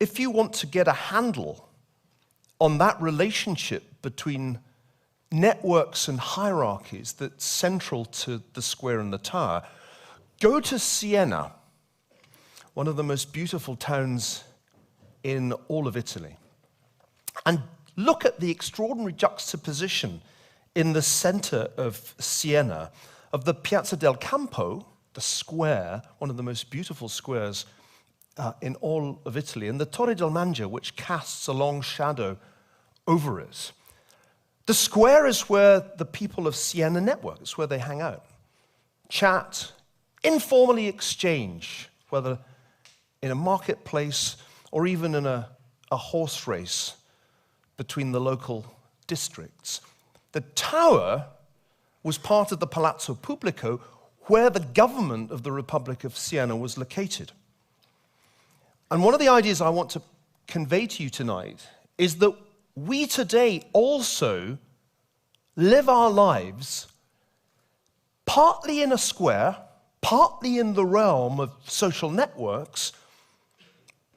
if you want to get a handle on that relationship between networks and hierarchies that's central to the square and the tower, go to Siena, one of the most beautiful towns in all of Italy, and look at the extraordinary juxtaposition in the center of Siena of the Piazza del Campo, the square, one of the most beautiful squares in all of Italy, and the Torre del Mangia, which casts a long shadow over it. The square is where the people of Siena network. It's where they hang out, chat, informally exchange, whether in a marketplace or even in a horse race between the local districts. The tower was part of the Palazzo Pubblico, where the government of the Republic of Siena was located. And one of the ideas I want to convey to you tonight is that we today also live our lives partly in a square, partly in the realm of social networks,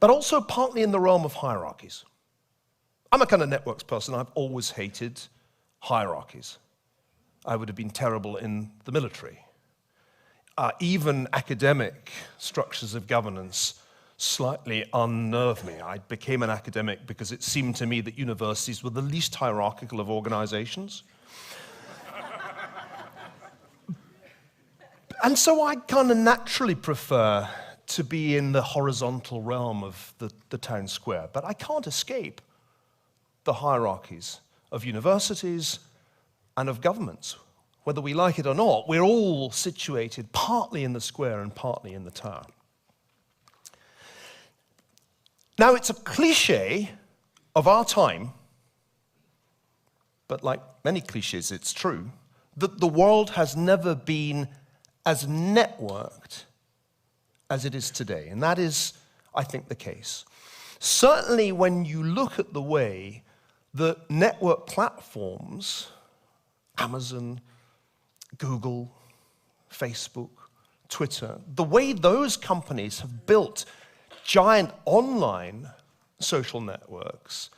but also partly in the realm of hierarchies. I'm a kind of networks person. I've always hated hierarchies. I would have been terrible in the military. Even academic structures of governance slightly unnerved me. I became an academic because it seemed to me that universities were the least hierarchical of organizations. And so I kind of naturally prefer to be in the horizontal realm of the town square. But I can't escape the hierarchies of universities and of governments. Whether we like it or not, we're all situated partly in the square and partly in the tower. Now, it's a cliche of our time, but like many cliches, it's true, that the world has never been as networked as it is today. And that is, I think, the case. Certainly when you look at the way that network platforms, Amazon, Google, Facebook, Twitter, the way those companies have built giant online social networks,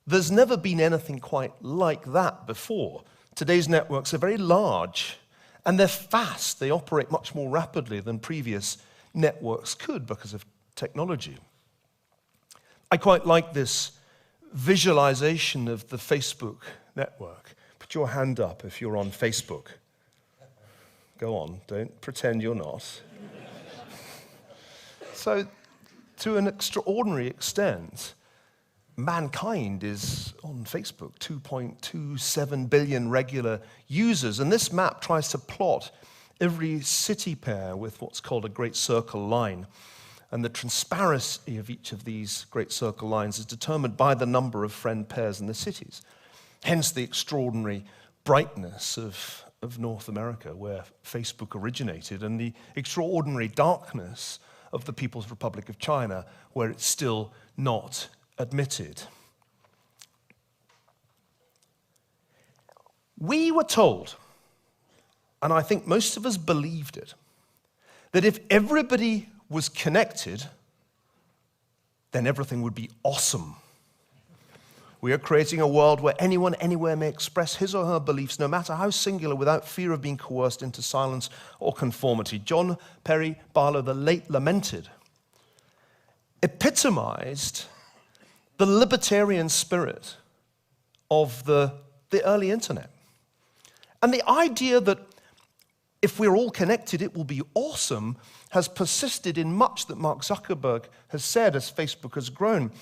there's never been anything quite like that before. Today's networks are very large and they're fast. They operate much more rapidly than previous networks could because of technology. I quite like this visualization of the Facebook network. Put your hand up if you're on Facebook. Go on, don't pretend you're not. So, to an extraordinary extent, mankind is on Facebook, 2.27 billion regular users. And this map tries to plot every city pair with what's called a great circle line. And the transparency of each of these great circle lines is determined by the number of friend pairs in the cities. Hence the extraordinary brightness of North America, where Facebook originated, and the extraordinary darkness of the People's Republic of China, where it's still not admitted. We were told, and I think most of us believed it, that if everybody was connected, then everything would be awesome. We are creating a world where anyone, anywhere may express his or her beliefs, no matter how singular, without fear of being coerced into silence or conformity. John Perry Barlow, the late lamented, epitomized the libertarian spirit of the early internet. And the idea that if we're all connected, it will be awesome, has persisted in much that Mark Zuckerberg has said as Facebook has grown.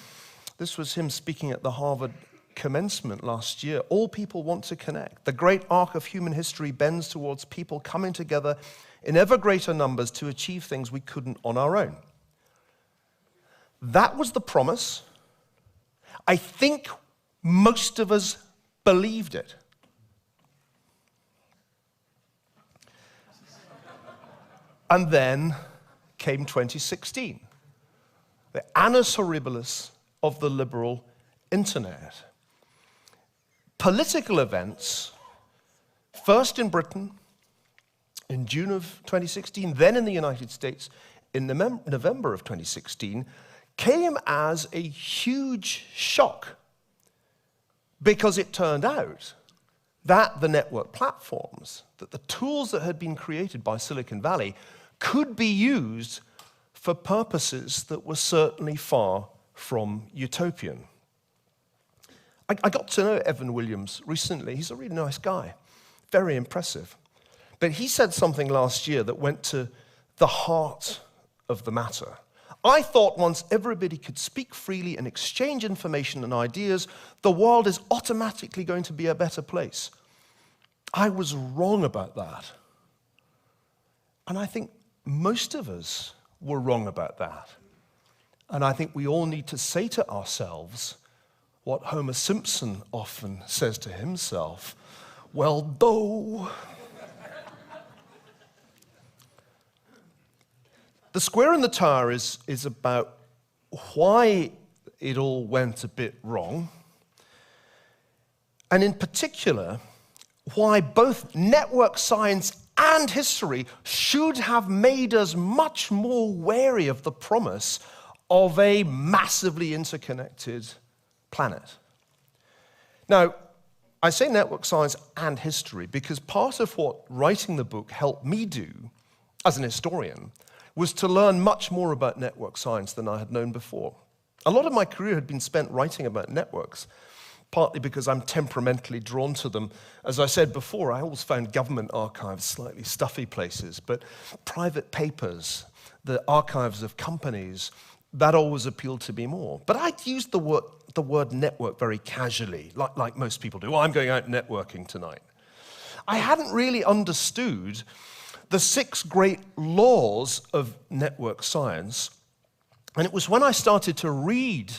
This was him speaking at the Harvard commencement last year. All people want to connect. The great arc of human history bends towards people coming together in ever greater numbers to achieve things we couldn't on our own. That was the promise. I think most of us believed it. And then came 2016, the annus horribilis of the liberal internet. Political events, first in Britain in June of 2016, then in the United States in November of 2016, came as a huge shock, because it turned out that the network platforms, that the tools that had been created by Silicon Valley could be used for purposes that were certainly far from utopian. I got to know Evan Williams recently. He's a really nice guy, very impressive. But he said something last year that went to the heart of the matter. I thought once everybody could speak freely and exchange information and ideas, the world is automatically going to be a better place. I was wrong about that. And I think most of us were wrong about that. And I think we all need to say to ourselves what Homer Simpson often says to himself, well, though. The Square and the Tower is about why it all went a bit wrong, and in particular, why both network science and history should have made us much more wary of the promise of a massively interconnected planet. Now, I say network science and history because part of what writing the book helped me do as an historian was to learn much more about network science than I had known before. A lot of my career had been spent writing about networks, partly because I'm temperamentally drawn to them. As I said before, I always found government archives slightly stuffy places, but private papers, the archives of companies, that always appealed to me more. But I'd used the word network very casually, like most people do. Well, I'm going out networking tonight. I hadn't really understood the 6 great laws of network science, and it was when I started to read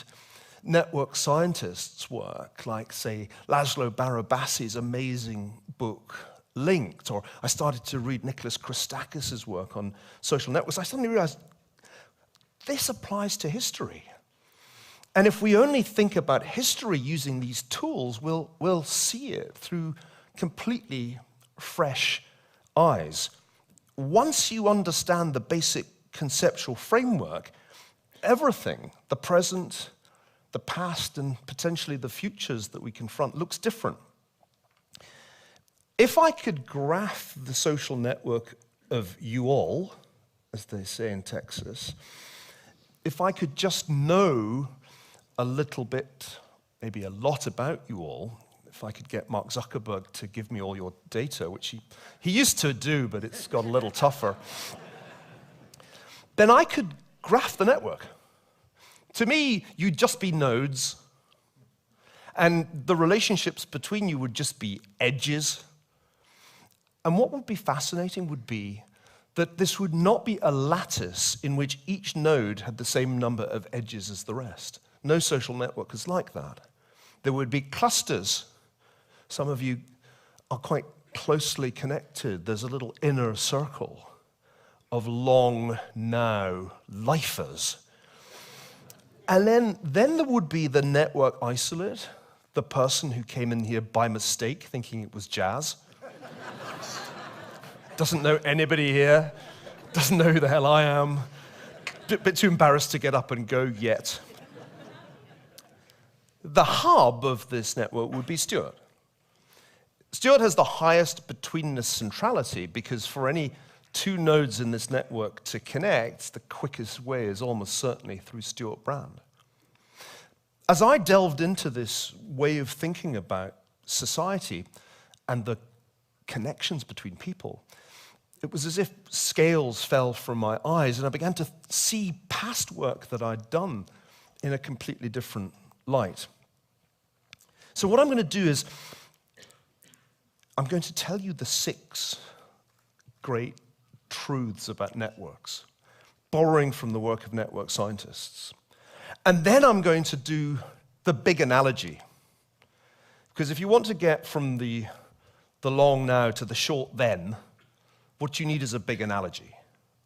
network scientists' work, like, say, Laszlo Barabasi's amazing book, Linked, or I started to read Nicholas Christakis' work on social networks, I suddenly realized this applies to history. And if we only think about history using these tools, we'll see it through completely fresh eyes. Once you understand the basic conceptual framework, everything, the present, the past, and potentially the futures that we confront, looks different. If I could graph the social network of you all, as they say in Texas, if I could just know a little bit, maybe a lot about you all, if I could get Mark Zuckerberg to give me all your data, which he used to do, but it's got a little tougher, then I could graph the network. To me, you'd just be nodes, and the relationships between you would just be edges. And what would be fascinating would be that this would not be a lattice in which each node had the same number of edges as the rest. No social network is like that. There would be clusters. Some of you are quite closely connected. There's a little inner circle of long now lifers. And then there would be the network isolate, the person who came in here by mistake thinking it was jazz. Doesn't know anybody here, doesn't know who the hell I am, bit too embarrassed to get up and go yet. The hub of this network would be Stuart. Stuart has the highest betweenness centrality because for any 2 nodes in this network to connect, the quickest way is almost certainly through Stuart Brand. As I delved into this way of thinking about society and the connections between people, it was as if scales fell from my eyes and I began to see past work that I'd done in a completely different light. So what I'm going to do is I'm going to tell you the 6 great truths about networks, borrowing from the work of network scientists. And then I'm going to do the big analogy. Because if you want to get from the long now to the short then, what you need is a big analogy.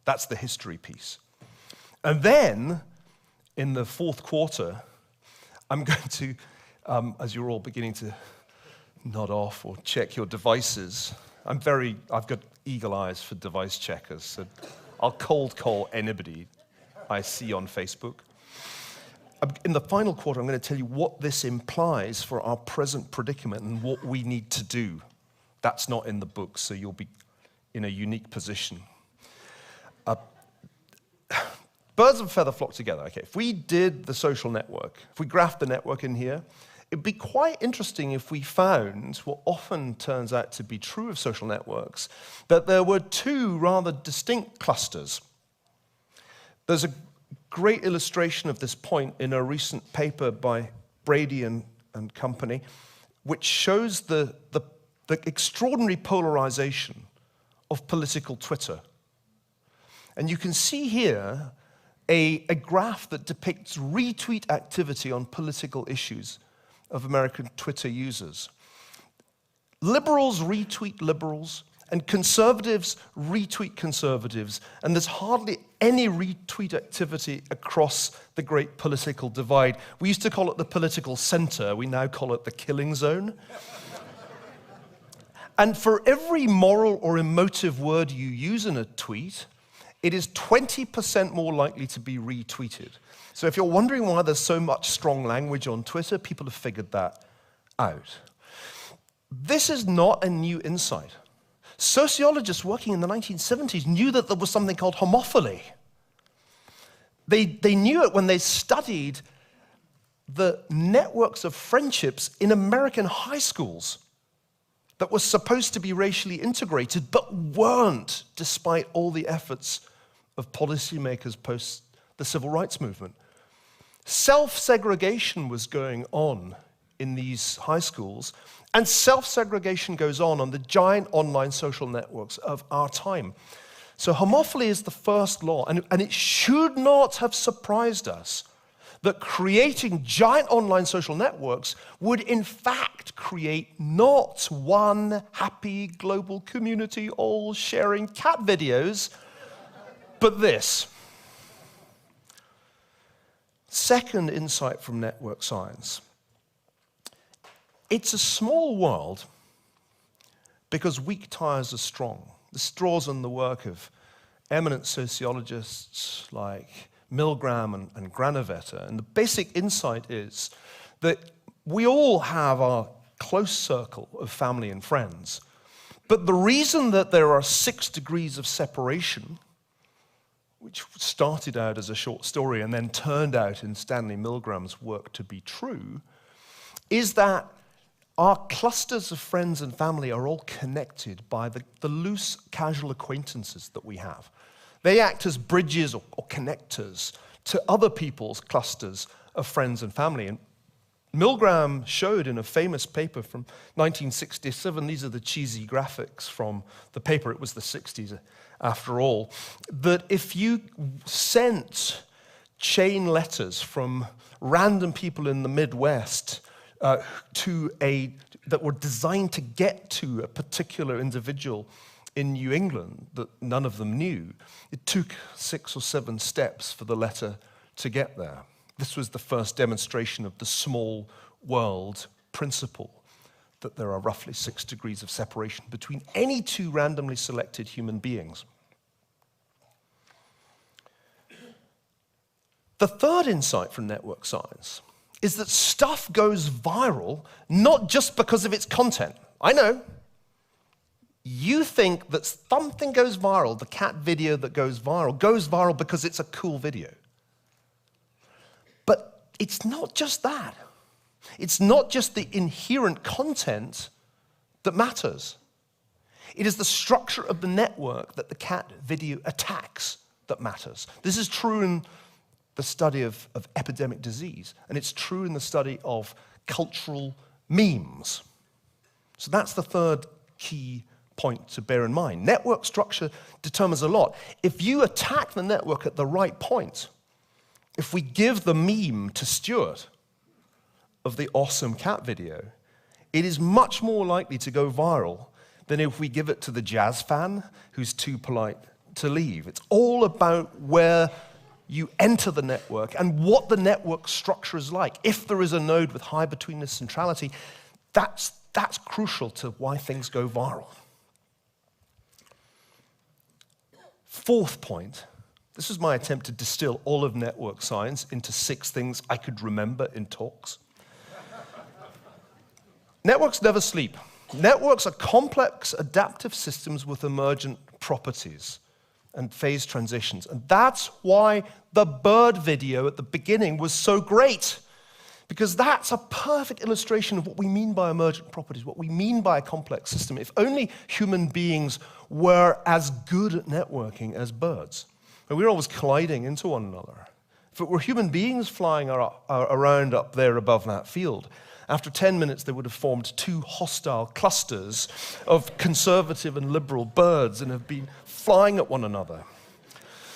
That's the history piece. And then, in the 4th quarter, I'm going to, as you're all beginning to nod off or check your devices, I've got eagle eyes for device checkers, so I'll cold call anybody I see on Facebook. in the final quarter, I'm going to tell you what this implies for our present predicament and what we need to do. That's not in the book, so you'll be in a unique position. Birds of a feather flock together. Okay, if we did the social network, if we graphed the network in here, it'd be quite interesting if we found what often turns out to be true of social networks, that there were two rather distinct clusters. There's a great illustration of this point in a recent paper by Brady and company, which shows the extraordinary polarization of political Twitter. And you can see here a graph that depicts retweet activity on political issues of American Twitter users. Liberals retweet liberals, and conservatives retweet conservatives, and there's hardly any retweet activity across the great political divide. We used to call it the political center. We now call it the killing zone. And for every moral or emotive word you use in a tweet, it is 20% more likely to be retweeted. So if you're wondering why there's so much strong language on Twitter, people have figured that out. This is not a new insight. Sociologists working in the 1970s knew that there was something called homophily. They knew it when they studied the networks of friendships in American high schools that were supposed to be racially integrated, but weren't, despite all the efforts of policymakers post the civil rights movement. Self-segregation was going on in these high schools, and self-segregation goes on the giant online social networks of our time. So homophily is the first law, and it should not have surprised us that creating giant online social networks would in fact create not one happy global community all sharing cat videos, but this. Second insight from network science. It's a small world because weak ties are strong. This draws on the work of eminent sociologists like Milgram and Granovetter. And the basic insight is that we all have our close circle of family and friends. But the reason that there are 6 degrees of separation, which started out as a short story and then turned out in Stanley Milgram's work to be true, is that our clusters of friends and family are all connected by the loose, casual acquaintances that we have. They act as bridges or connectors to other people's clusters of friends and family. And Milgram showed in a famous paper from 1967, these are the cheesy graphics from the paper, it was the 60s after all, that if you sent chain letters from random people in the Midwest that were designed to get to a particular individual in New England that none of them knew, it took 6 or 7 steps for the letter to get there. This was the first demonstration of the small world principle, that there are roughly 6 degrees of separation between any 2 randomly selected human beings. The third insight from network science is that stuff goes viral not just because of its content. I know. You think that something goes viral, the cat video that goes viral because it's a cool video. But it's not just that. It's not just the inherent content that matters. It is the structure of the network that the cat video attacks that matters. This is true in the study of epidemic disease, and it's true in the study of cultural memes. So that's the third key point to bear in mind. Network structure determines a lot. If you attack the network at the right point, if we give the meme to Stuart of the awesome cat video, it is much more likely to go viral than if we give it to the jazz fan who's too polite to leave. It's all about where you enter the network and what the network structure is like. If there is a node with high betweenness centrality, that's crucial to why things go viral. Fourth point, This was my attempt to distill all of network science into 6 things I could remember in talks. Networks never sleep. Networks are complex adaptive systems with emergent properties and phase transitions. And that's why the bird video at the beginning was so great, because that's a perfect illustration of what we mean by emergent properties, what we mean by a complex system. If only human beings were as good at networking as birds. And we're always colliding into one another. If it were human beings flying around up there above that field, after 10 minutes they would have formed 2 hostile clusters of conservative and liberal birds and have been flying at one another.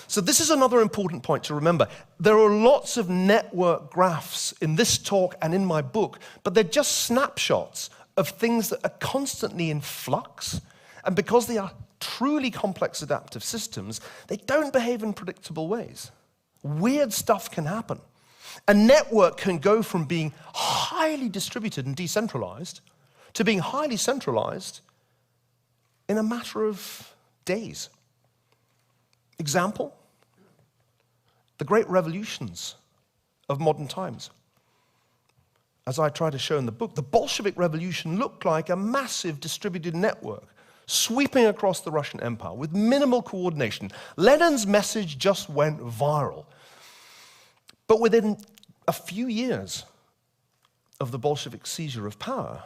So this is another important point to remember. There are lots of network graphs in this talk and in my book, but they're just snapshots of things that are constantly in flux. And because they are truly complex adaptive systems, they don't behave in predictable ways. Weird stuff can happen. A network can go from being highly distributed and decentralized to being highly centralized in a matter of days. Example, the great revolutions of modern times. As I try to show in the book, the Bolshevik Revolution looked like a massive distributed network sweeping across the Russian Empire with minimal coordination. Lenin's message just went viral. But within a few years of the Bolshevik seizure of power,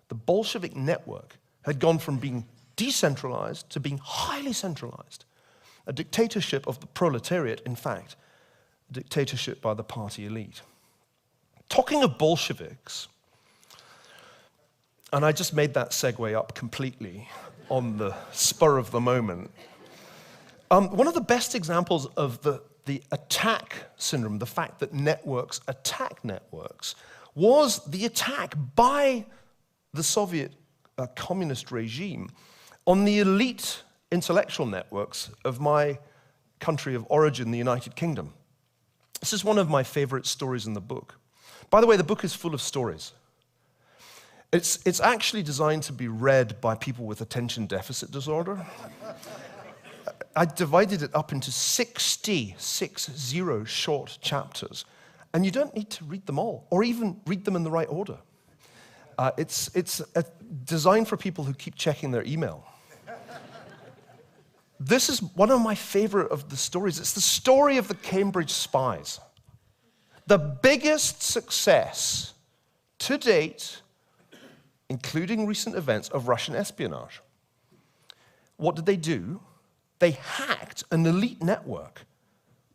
the Bolshevik network had gone from being decentralized to being highly centralized. A dictatorship of the proletariat, in fact, a dictatorship by the party elite. Talking of Bolsheviks, and I just made that segue up completely on the spur of the moment. One of the best examples of the attack syndrome, the fact that networks attack networks, was the attack by the Soviet communist regime on the elite intellectual networks of my country of origin, the United Kingdom. This is one of my favorite stories in the book. By the way, the book is full of stories. It's actually designed to be read by people with attention deficit disorder. I divided it up into 60 short chapters, and you don't need to read them all, or even read them in the right order. It's designed for people who keep checking their email. This is one of my favorite of the stories. It's the story of the Cambridge spies. The biggest success to date, including recent events, of Russian espionage. What did they do? They hacked an elite network,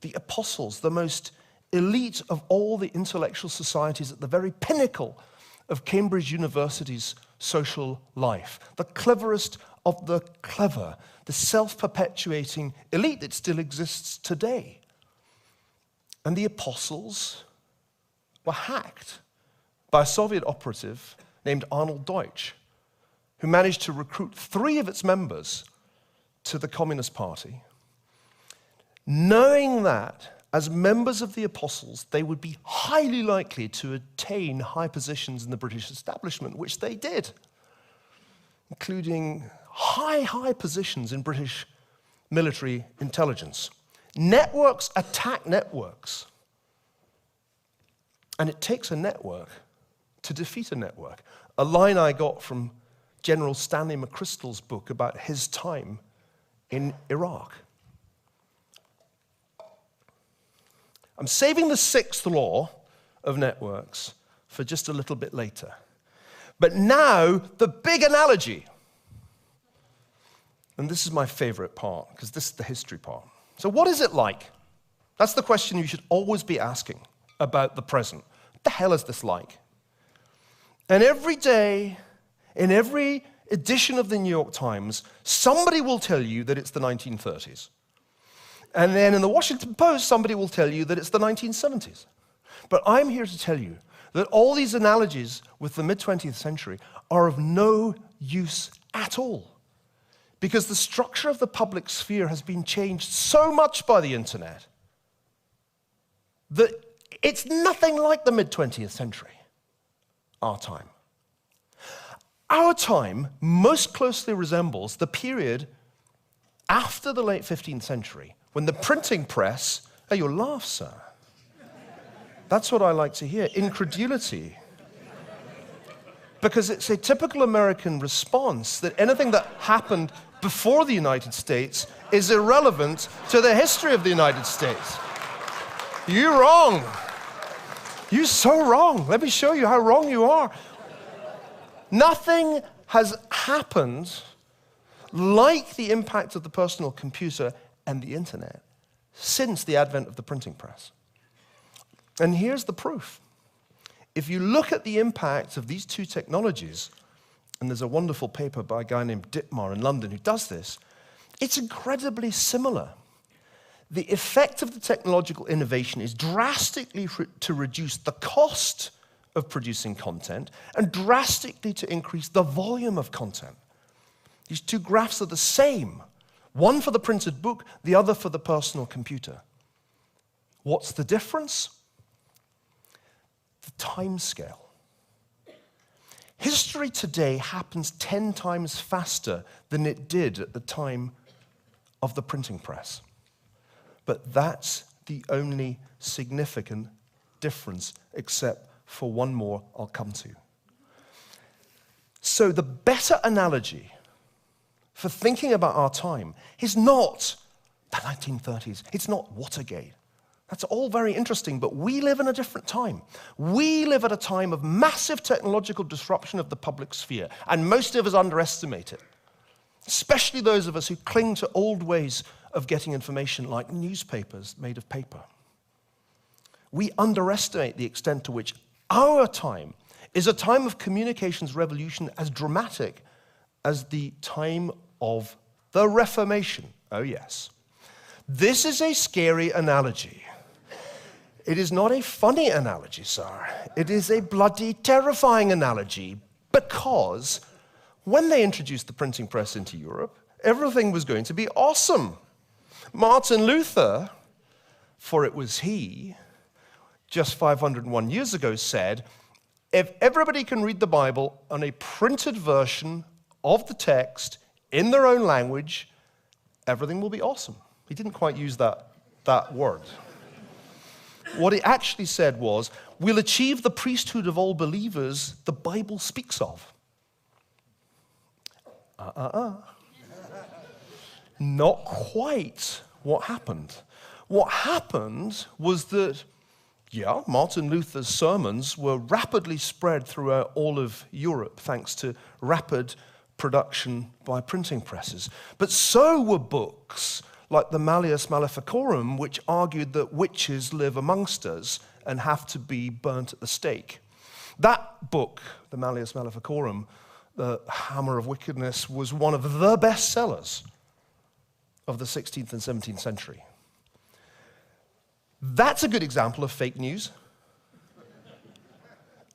the apostles, the most elite of all the intellectual societies at the very pinnacle of Cambridge University's social life, the cleverest of the clever, the self-perpetuating elite that still exists today. And the apostles were hacked by a Soviet operative named Arnold Deutsch, who managed to recruit 3 of its members to the Communist Party, knowing that as members of the apostles, they would be highly likely to attain high positions in the British establishment, which they did, including high positions in British military intelligence. Networks attack networks. And it takes a network to defeat a network. A line I got from General Stanley McChrystal's book about his time in Iraq. I'm saving the 6th law of networks for just a little bit later. But now, the big analogy. And this is my favorite part, because this is the history part. So what is it like? That's the question you should always be asking about the present. What the hell is this like? And every day, in every edition of the New York Times, somebody will tell you that it's the 1930s. And then in the Washington Post, somebody will tell you that it's the 1970s. But I'm here to tell you that all these analogies with the mid-20th century are of no use at all. Because the structure of the public sphere has been changed so much by the internet that it's nothing like the mid-20th century, our time. Our time most closely resembles the period after the late 15th century when the printing press, oh, you'll laugh, sir. That's what I like to hear, incredulity. Because it's a typical American response that anything that happened before the United States is irrelevant to the history of the United States. You're wrong. You're so wrong. Let me show you how wrong you are. Nothing has happened like the impact of the personal computer and the internet since the advent of the printing press. And here's the proof. If you look at the impact of these two technologies, and there's a wonderful paper by a guy named Dittmar in London who does this, it's incredibly similar. The effect of the technological innovation is drastically to reduce the cost of producing content and drastically to increase the volume of content. These two graphs are the same, one for the printed book, the other for the personal computer. What's the difference? The time scale. History today happens 10 times faster than it did at the time of the printing press. But that's the only significant difference, except for one more I'll come to. So the better analogy for thinking about our time is not the 1930s. It's not Watergate. That's all very interesting, but we live in a different time. We live at a time of massive technological disruption of the public sphere, and most of us underestimate it, especially those of us who cling to old ways of getting information like newspapers made of paper. We underestimate the extent to which our time is a time of communications revolution as dramatic as the time of the Reformation. Oh, yes. This is a scary analogy. It is not a funny analogy, sir. It is a bloody terrifying analogy, because when they introduced the printing press into Europe, everything was going to be awesome. Martin Luther, for it was he, just 501 years ago said, if everybody can read the Bible on a printed version of the text in their own language, everything will be awesome. He didn't quite use that word. What he actually said was, we'll achieve the priesthood of all believers the Bible speaks of. Not quite what happened. What happened was that, Martin Luther's sermons were rapidly spread throughout all of Europe thanks to rapid production by printing presses. But so were books like the Malleus Maleficarum, which argued that witches live amongst us and have to be burnt at the stake. That book, the Malleus Maleficarum, the Hammer of Wickedness, was one of the best sellers of the 16th and 17th century. That's a good example of fake news.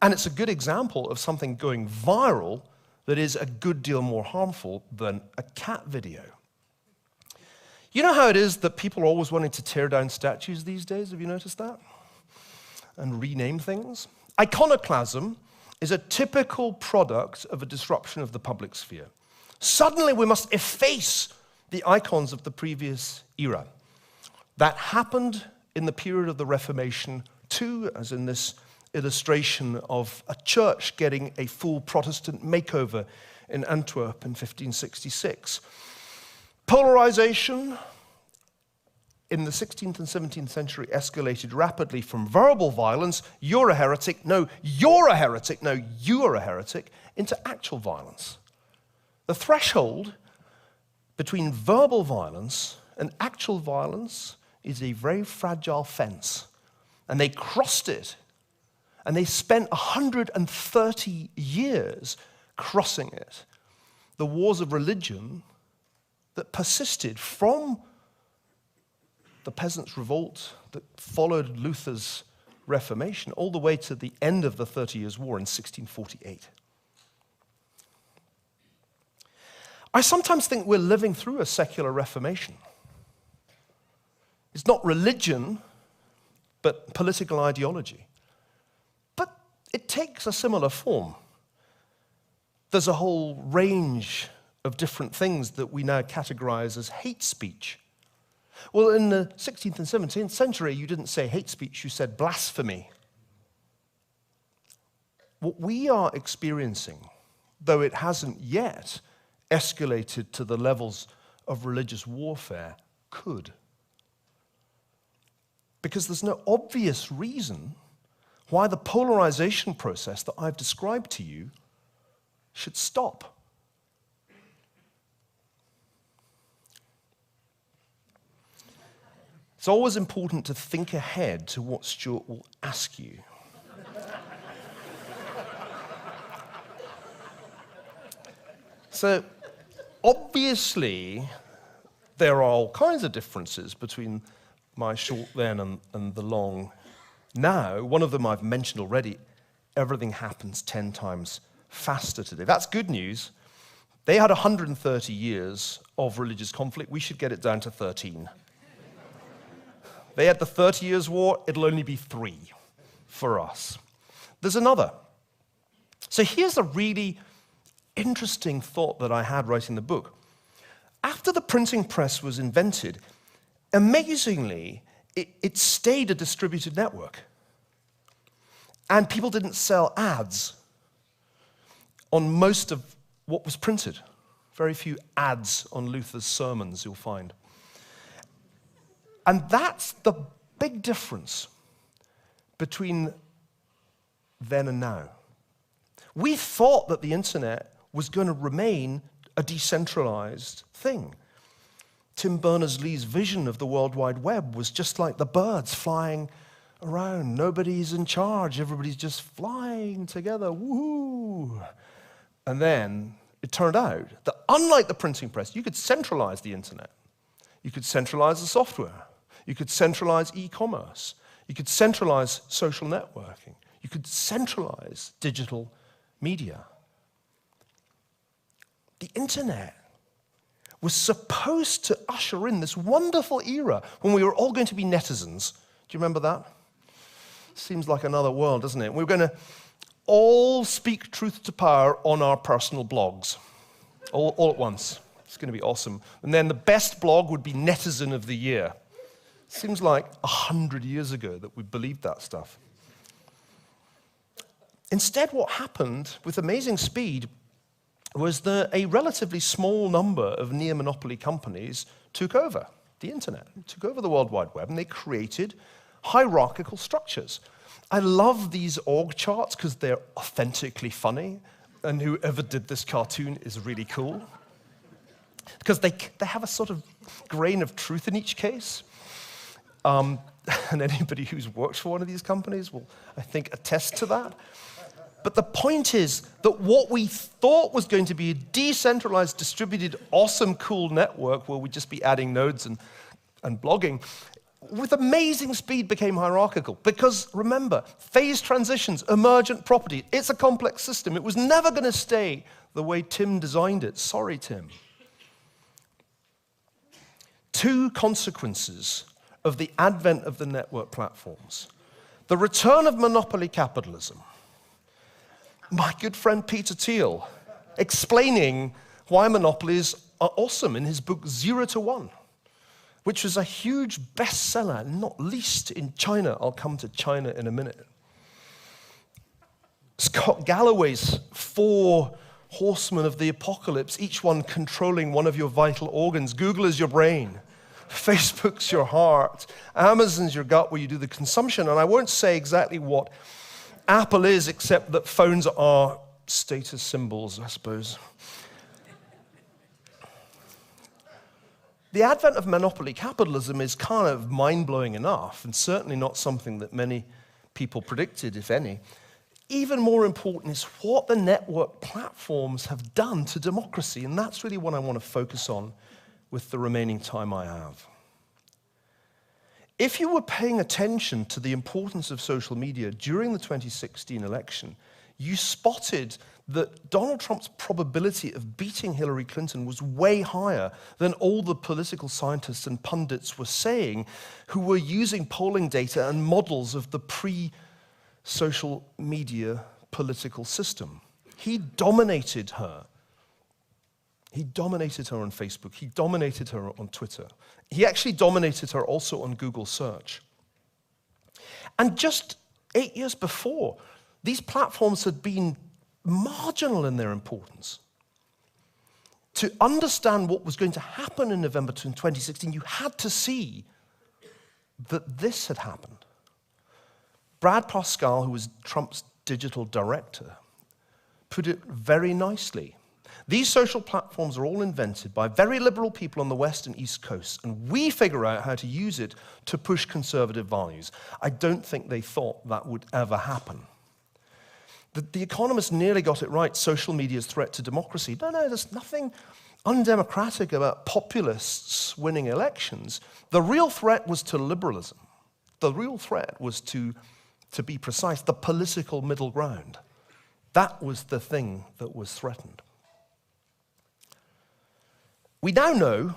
And it's a good example of something going viral that is a good deal more harmful than a cat video. You know how it is that people are always wanting to tear down statues these days? Have you noticed that? And rename things? Iconoclasm is a typical product of a disruption of the public sphere. Suddenly we must efface the icons of the previous era. That happened in the period of the Reformation too, as in this illustration of a church getting a full Protestant makeover in Antwerp in 1566. Polarization in the 16th and 17th century escalated rapidly from verbal violence, you're a heretic, no, you're a heretic, no, you're a heretic, into actual violence. The threshold between verbal violence and actual violence is a very fragile fence. And they crossed it. And they spent 130 years crossing it. The wars of religion that persisted from the peasants' revolt that followed Luther's Reformation all the way to the end of the 30 Years' War in 1648. I sometimes think we're living through a secular Reformation. It's not religion, but political ideology. But it takes a similar form. There's a whole range of different things that we now categorize as hate speech. Well, in the 16th and 17th century, you didn't say hate speech, you said blasphemy. What we are experiencing, though it hasn't yet escalated to the levels of religious warfare, could. Because there's no obvious reason why the polarization process that I've described to you should stop. It's always important to think ahead to what Stuart will ask you. So, obviously, there are all kinds of differences between my short then and the long now. One of them I've mentioned already. Everything happens 10 times faster today. That's good news. They had 130 years of religious conflict. We should get it down to 13. They had the 30 Years' War. It'll only be 3 for us. There's another. So here's a really interesting thought that I had writing the book. After the printing press was invented, amazingly, it stayed a distributed network. And people didn't sell ads on most of what was printed. Very few ads on Luther's sermons you'll find. And that's the big difference between then and now. We thought that the internet was going to remain a decentralized thing. Tim Berners-Lee's vision of the World Wide Web was just like the birds flying around. Nobody's in charge. Everybody's just flying together. Woohoo! And then it turned out that unlike the printing press, you could centralize the internet. You could centralize the software. You could centralize e-commerce. You could centralize social networking. You could centralize digital media. The internet was supposed to usher in this wonderful era when we were all going to be netizens. Do you remember that? Seems like another world, doesn't it? We were going to all speak truth to power on our personal blogs, all at once. It's going to be awesome. And then the best blog would be Netizen of the Year. Seems like 100 years ago that we believed that stuff. Instead, what happened with amazing speed was that a relatively small number of near-monopoly companies took over the internet, took over the World Wide Web, and they created hierarchical structures. I love these org charts because they're authentically funny, and whoever did this cartoon is really cool. Because they have a sort of grain of truth in each case. And anybody who's worked for one of these companies will, I think, attest to that. But the point is that what we thought was going to be a decentralized, distributed, awesome, cool network where we'd just be adding nodes and blogging, with amazing speed became hierarchical. Because remember, phase transitions, emergent property, it's a complex system. It was never going to stay the way Tim designed it. Sorry, Tim. 2 consequences of the advent of the network platforms. The return of monopoly capitalism. My good friend Peter Thiel explaining why monopolies are awesome in his book 0 to 1, which was a huge bestseller, not least in China. I'll come to China in a minute. Scott Galloway's 4 horsemen of the apocalypse, each one controlling one of your vital organs. Google is your brain. Facebook's your heart. Amazon's your gut where you do the consumption. And I won't say exactly what Apple is, except that phones are status symbols, I suppose. The advent of monopoly capitalism is kind of mind-blowing enough, and certainly not something that many people predicted, if any. Even more important is what the network platforms have done to democracy, and that's really what I want to focus on with the remaining time I have. If you were paying attention to the importance of social media during the 2016 election, you spotted that Donald Trump's probability of beating Hillary Clinton was way higher than all the political scientists and pundits were saying, who were using polling data and models of the pre-social media political system. He dominated her He dominated her on Facebook. He dominated her on Twitter. He actually dominated her also on Google search. And just 8 years before, these platforms had been marginal in their importance. To understand what was going to happen in November 2016, you had to see that this had happened. Brad Parscale, who was Trump's digital director, put it very nicely. These social platforms are all invented by very liberal people on the West and East Coasts, and we figure out how to use it to push conservative values. I don't think they thought that would ever happen. The Economist nearly got it right, social media's threat to democracy. No, there's nothing undemocratic about populists winning elections. The real threat was to liberalism. The real threat was to be precise, the political middle ground. That was the thing that was threatened. We now know,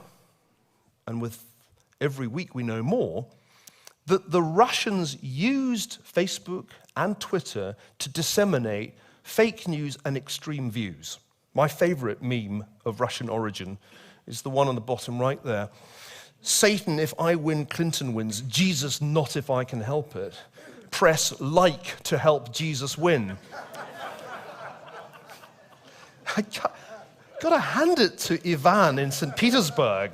and with every week we know more, that the Russians used Facebook and Twitter to disseminate fake news and extreme views. My favorite meme of Russian origin is the one on the bottom right there. Satan, if I win, Clinton wins. Jesus, not if I can help it. Press like to help Jesus win. I gotta hand it to Ivan in St. Petersburg.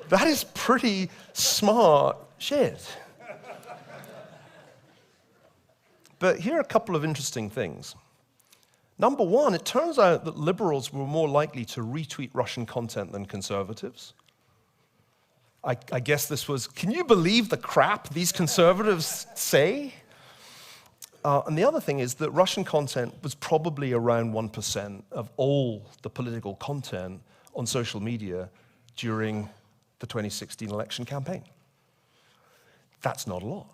That is pretty smart shit. But here are a couple of interesting things. Number one, it turns out that liberals were more likely to retweet Russian content than conservatives. I guess this was, can you believe the crap these conservatives say? And the other thing is that Russian content was probably around 1% of all the political content on social media during the 2016 election campaign. That's not a lot.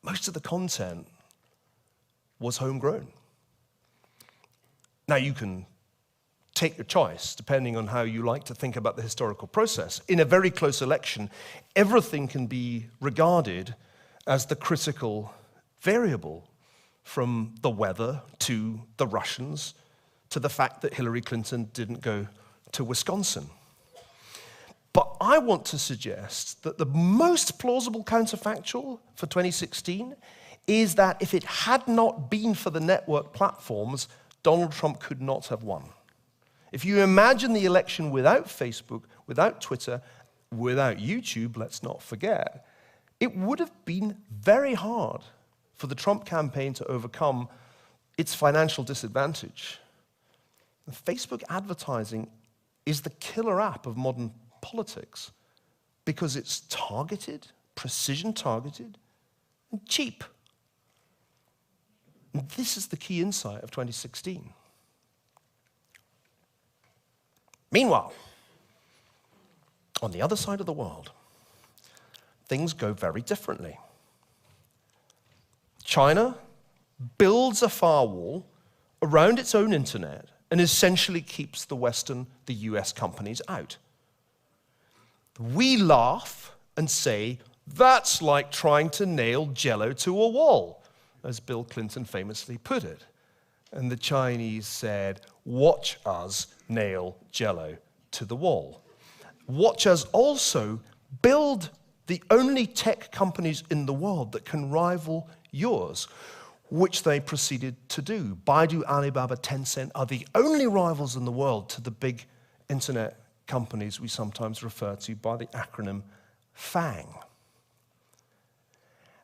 Most of the content was homegrown. Now, you can take your choice, depending on how you like to think about the historical process. In a very close election, everything can be regarded as the critical variable, from the weather to the Russians to the fact that Hillary Clinton didn't go to Wisconsin. But I want to suggest that the most plausible counterfactual for 2016 is that if it had not been for the network platforms, Donald Trump could not have won. If you imagine the election without Facebook, without Twitter, without YouTube, let's not forget, it would have been very hard for the Trump campaign to overcome its financial disadvantage. And Facebook advertising is the killer app of modern politics because it's targeted, precision targeted, and cheap. And this is the key insight of 2016. Meanwhile, on the other side of the world, things go very differently. China builds a firewall around its own internet and essentially keeps the Western, the US companies out. We laugh and say, that's like trying to nail Jell-O to a wall, as Bill Clinton famously put it. And the Chinese said, watch us nail Jell-O to the wall. Watch us also build the only tech companies in the world that can rival yours, which they proceeded to do. Baidu, Alibaba, Tencent are the only rivals in the world to the big internet companies we sometimes refer to by the acronym FANG.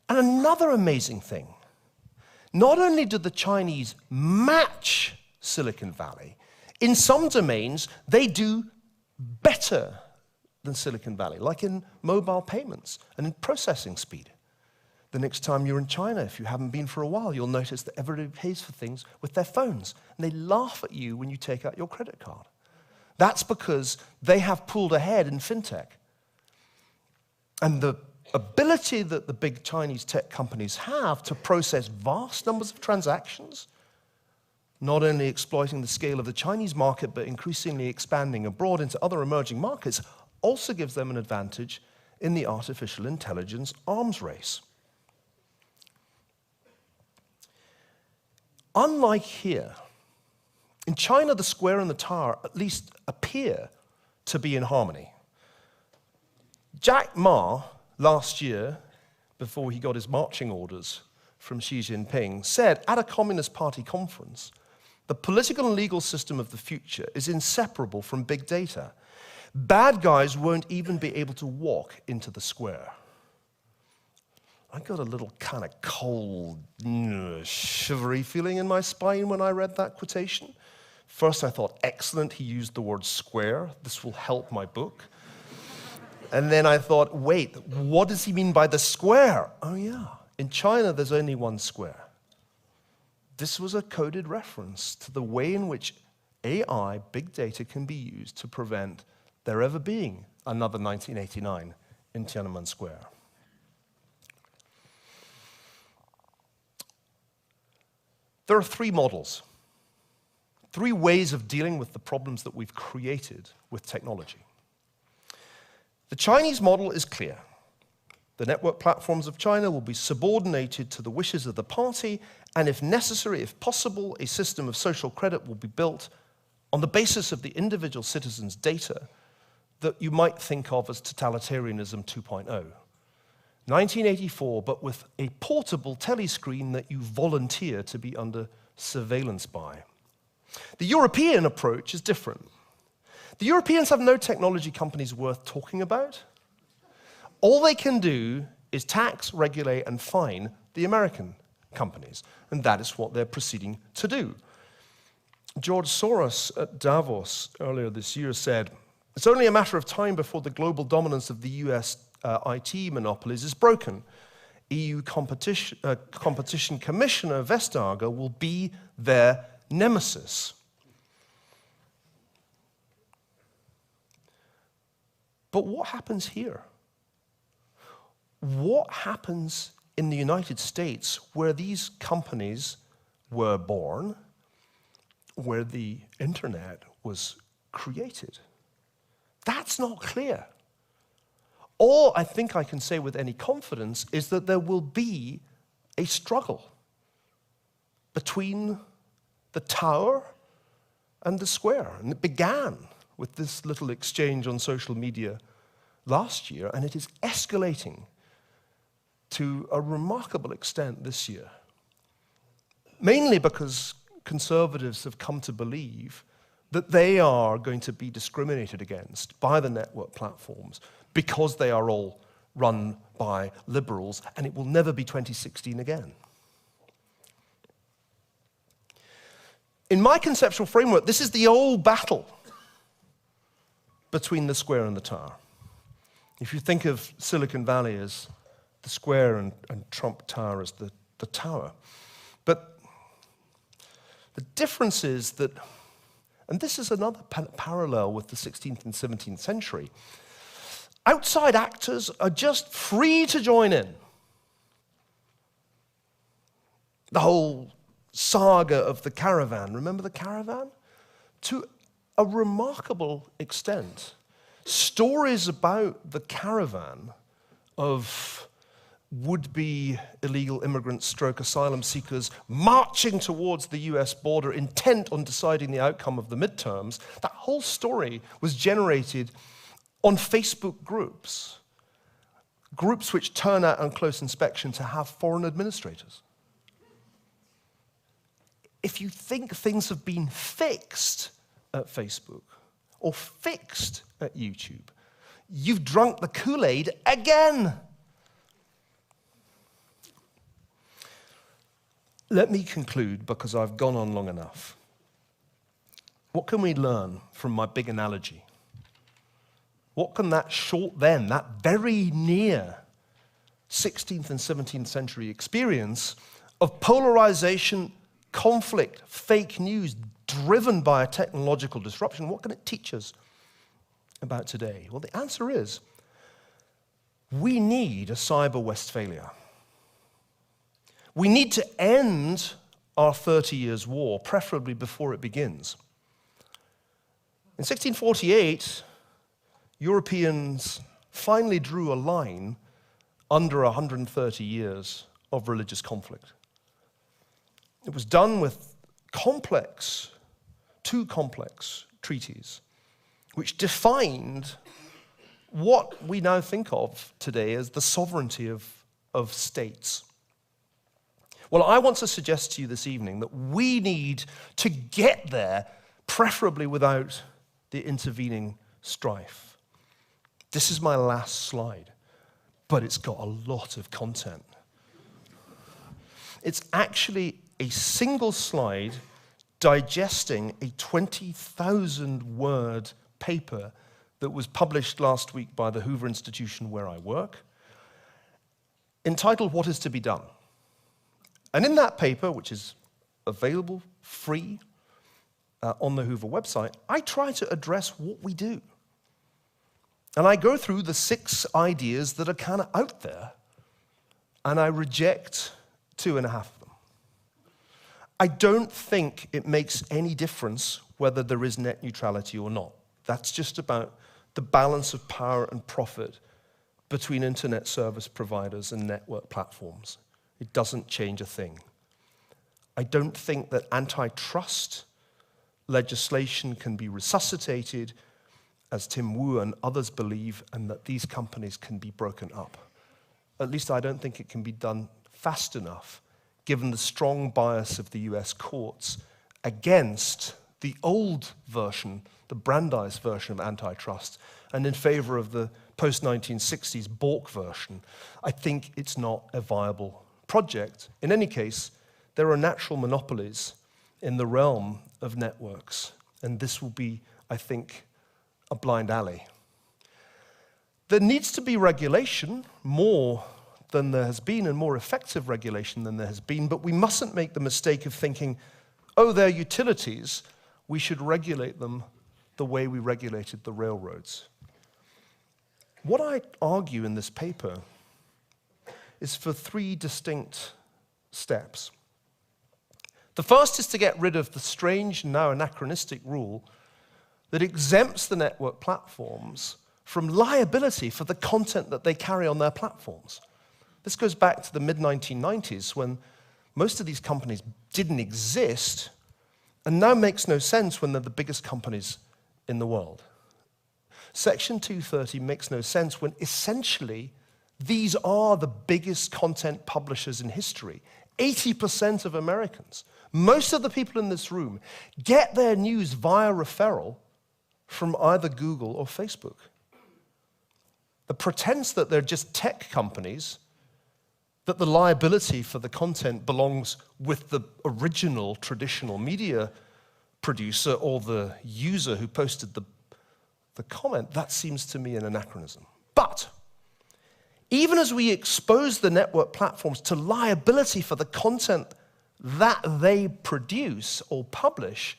And another amazing thing, not only did the Chinese match Silicon Valley, in some domains they do better than Silicon Valley, like in mobile payments and in processing speed. The next time you're in China, if you haven't been for a while, you'll notice that everybody pays for things with their phones, and they laugh at you when you take out your credit card. That's because they have pulled ahead in fintech. And the ability that the big Chinese tech companies have to process vast numbers of transactions, not only exploiting the scale of the Chinese market, but increasingly expanding abroad into other emerging markets, also gives them an advantage in the artificial intelligence arms race. Unlike here, In China, the square and the tower at least appear to be in harmony. Jack Ma, last year, before he got his marching orders from Xi Jinping, said at a Communist Party conference, the political and legal system of the future is inseparable from big data. Bad guys won't even be able to walk into the square. I got a little kind of cold, shivery feeling in my spine when I read that quotation. First, I thought, excellent, he used the word square. This will help my book. And then I thought, wait, what does he mean by the square? Oh, yeah. In China, there's only one square. This was a coded reference to the way in which AI, big data, can be used to prevent there ever being another 1989 in Tiananmen Square. There are three models, three ways of dealing with the problems that we've created with technology. The Chinese model is clear. The network platforms of China will be subordinated to the wishes of the party, and if necessary, if possible, a system of social credit will be built on the basis of the individual citizen's data that you might think of as totalitarianism 2.0. 1984, but with a portable telescreen that you volunteer to be under surveillance by. The European approach is different. The Europeans have no technology companies worth talking about. All they can do is tax, regulate, and fine the American companies, and that is what they're proceeding to do. George Soros at Davos earlier this year said, "It's only a matter of time before the global dominance of the US IT monopolies is broken. EU competition Commissioner Vestager will be their nemesis." But what happens here? What happens in the United States where these companies were born, where the internet was created? That's not clear. All I think I can say with any confidence is that there will be a struggle between the tower and the square. And it began with this little exchange on social media last year, and it is escalating to a remarkable extent this year. Mainly because conservatives have come to believe that they are going to be discriminated against by the network platforms because they are all run by liberals, and it will never be 2016 again. In my conceptual framework, this is the old battle between the square and the tower. If you think of Silicon Valley as the square and Trump Tower as the tower. But the difference is that, and this is another parallel with the 16th and 17th century, outside actors are just free to join in. The whole saga of the caravan, remember the caravan? To a remarkable extent, stories about the caravan of would-be illegal immigrants stroke asylum seekers marching towards the US border intent on deciding the outcome of the midterms, that whole story was generated on Facebook groups which turn out on close inspection to have foreign administrators. If you think things have been fixed at Facebook or fixed at YouTube, you've drunk the Kool-Aid again. Let me conclude, because I've gone on long enough. What can we learn from my big analogy? What can that short then, that very near 16th and 17th century experience of polarization, conflict, fake news, driven by a technological disruption, what can it teach us about today? Well, the answer is, we need a cyber Westphalia. We need to end our 30 years war, preferably before it begins. In 1648, Europeans finally drew a line under 130 years of religious conflict. It was done with complex two complex treaties which defined what we now think of today as the sovereignty of states. Well, I want to suggest to you this evening that we need to get there, preferably without the intervening strife. This is my last slide, but it's got a lot of content. It's actually a single slide digesting a 20,000-word paper that was published last week by the Hoover Institution where I work, entitled What is to be Done? And in that paper, which is available free on the Hoover website, I try to address what we do. And I go through the 6 ideas that are kind of out there, and I reject 2.5 of them. I don't think it makes any difference whether there is net neutrality or not. That's just about the balance of power and profit between internet service providers and network platforms. It doesn't change a thing. I don't think that antitrust legislation can be resuscitated, as Tim Wu and others believe, and that these companies can be broken up. At least I don't think it can be done fast enough, given the strong bias of the US courts against the old version, the Brandeis version of antitrust, and in favor of the post-1960s Bork version. I think it's not a viable project. In any case, there are natural monopolies in the realm of networks, and this will be, I think, a blind alley. There needs to be regulation, more than there has been, and more effective regulation than there has been, but we mustn't make the mistake of thinking, oh, they're utilities, we should regulate them the way we regulated the railroads. What I argue in this paper is for 3 distinct steps. The first is to get rid of the strange, now anachronistic rule that exempts the network platforms from liability for the content that they carry on their platforms. This goes back to the mid-1990s when most of these companies didn't exist, and now makes no sense when they're the biggest companies in the world. Section 230 makes no sense when essentially these are the biggest content publishers in history. 80% of Americans, most of the people in this room, get their news via referral from either Google or Facebook. The pretense that they're just tech companies, that the liability for the content belongs with the original traditional media producer or the user who posted the comment, that seems to me an anachronism. But even as we expose the network platforms to liability for the content that they produce or publish,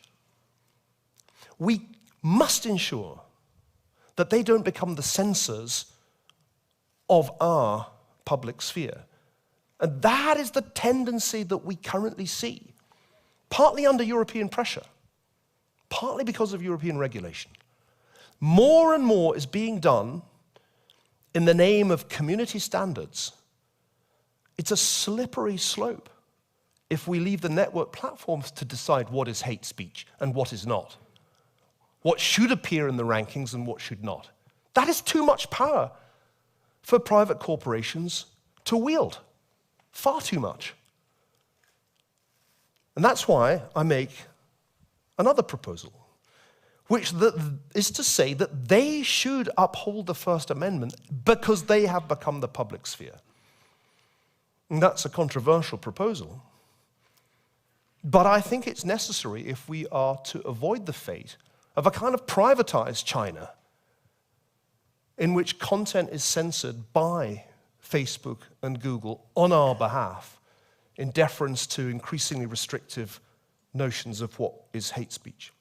we must ensure that they don't become the censors of our public sphere. And that is the tendency that we currently see, partly under European pressure, partly because of European regulation. More and more is being done in the name of community standards. It's a slippery slope if we leave the network platforms to decide what is hate speech and what is not, what should appear in the rankings and what should not. That is too much power for private corporations to wield. Far too much. And that's why I make another proposal, which is to say that they should uphold the First Amendment because they have become the public sphere. And that's a controversial proposal. But I think it's necessary if we are to avoid the fate of a kind of privatized China in which content is censored by Facebook and Google on our behalf in deference to increasingly restrictive notions of what is hate speech.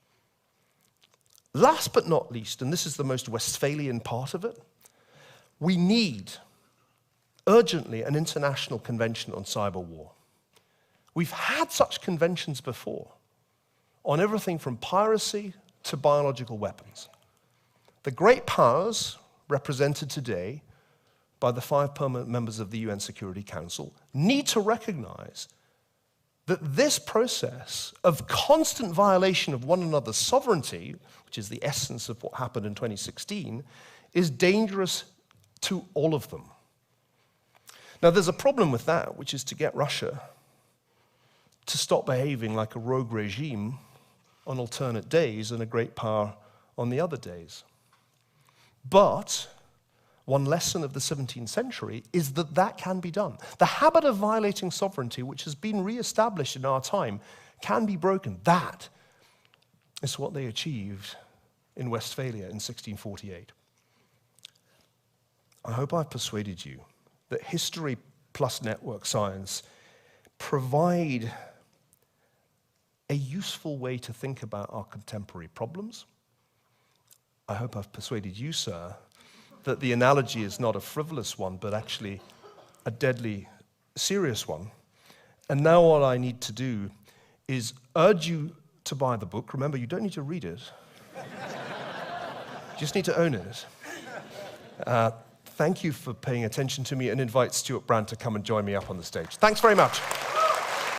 Last but not least, and this is the most Westphalian part of it, we need urgently an international convention on cyber war. We've had such conventions before on everything from piracy to biological weapons. The great powers represented today by the 5 permanent members of the UN Security Council need to recognize that this process of constant violation of one another's sovereignty, which is the essence of what happened in 2016, is dangerous to all of them. Now, there's a problem with that, which is to get Russia to stop behaving like a rogue regime on alternate days and a great power on the other days. But one lesson of the 17th century is that that can be done. The habit of violating sovereignty, which has been re-established in our time, can be broken. That is what they achieved in Westphalia in 1648. I hope I've persuaded you that history plus network science provide a useful way to think about our contemporary problems. I hope I've persuaded you, sir, that the analogy is not a frivolous one, but actually a deadly serious one. And now all I need to do is urge you to buy the book. Remember, you don't need to read it. You just need to own it. Thank you for paying attention to me, and invite Stuart Brand to come and join me up on the stage. Thanks very much.